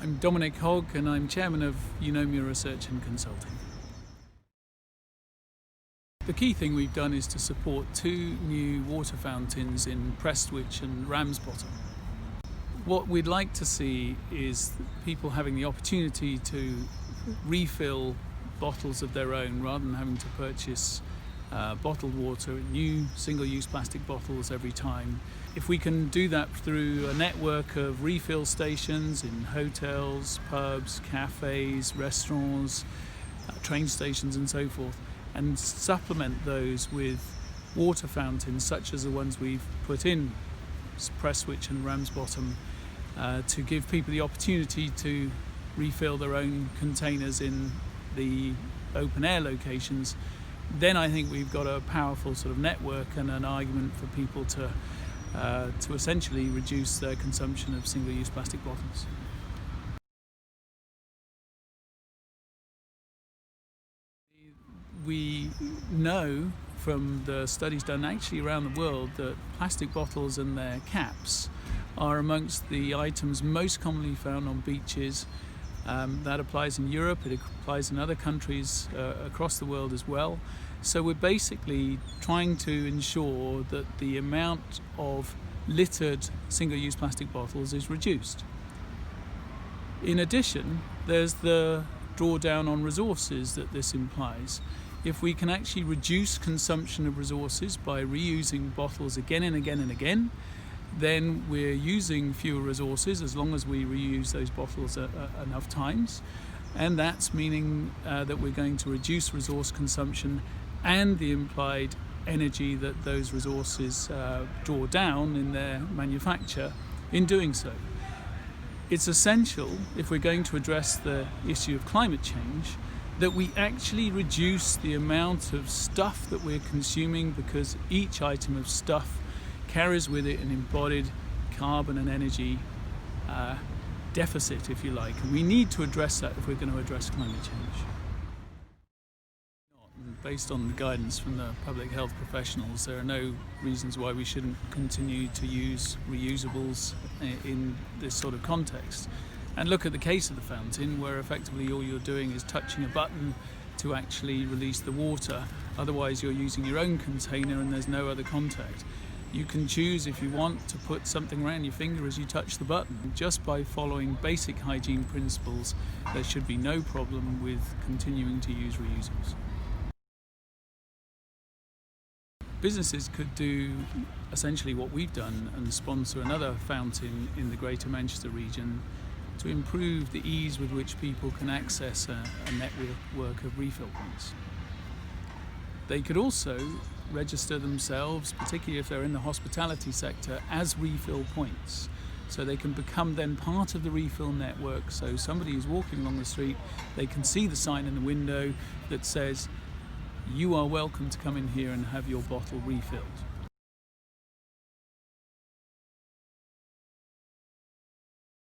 I'm Dominic Hogg and I'm Chairman of Eunomia Research and Consulting. The key thing we've done is to support 2 new water fountains in Prestwich and Ramsbottom. What we'd like to see is people having the opportunity to refill bottles of their own rather than having to purchase bottled water, new single-use plastic bottles every time. If we can do that through a network of refill stations in hotels, pubs, cafes, restaurants, train stations and so forth, and supplement those with water fountains such as the ones we've put in Prestwich and Ramsbottom to give people the opportunity to refill their own containers in the open air locations, then I think we've got a powerful sort of network and an argument for people to essentially reduce their consumption of single-use plastic bottles. We know from the studies done actually around the world that plastic bottles and their caps are amongst the items most commonly found on beaches. That applies in Europe, it applies in other countries across the world as well. So we're basically trying to ensure that the amount of littered single-use plastic bottles is reduced. In addition, there's the drawdown on resources that this implies. If we can actually reduce consumption of resources by reusing bottles again and again and again, then we're using fewer resources as long as we reuse those bottles enough times, and that's meaning that we're going to reduce resource consumption and the implied energy that those resources draw down in their manufacture in doing so. It's essential, if we're going to address the issue of climate change, that we actually reduce the amount of stuff that we're consuming, because each item of stuff carries with it an embodied carbon and energy deficit, if you like, and we need to address that if we're going to address climate change. Based on the guidance from the public health professionals, there are no reasons why we shouldn't continue to use reusables in this sort of context. And look at the case of the fountain, where effectively all you're doing is touching a button to actually release the water. Otherwise you're using your own container and there's no other contact. You can choose, if you want, to put something around your finger as you touch the button. Just by following basic hygiene principles, there should be no problem with continuing to use reusables. Businesses could do essentially what we've done and sponsor another fountain in the Greater Manchester region to improve the ease with which people can access a network of refill points. They could also register themselves, particularly if they're in the hospitality sector, as refill points. So they can become then part of the refill network. So somebody who's walking along the street, they can see the sign in the window that says, "You are welcome to come in here and have your bottle refilled."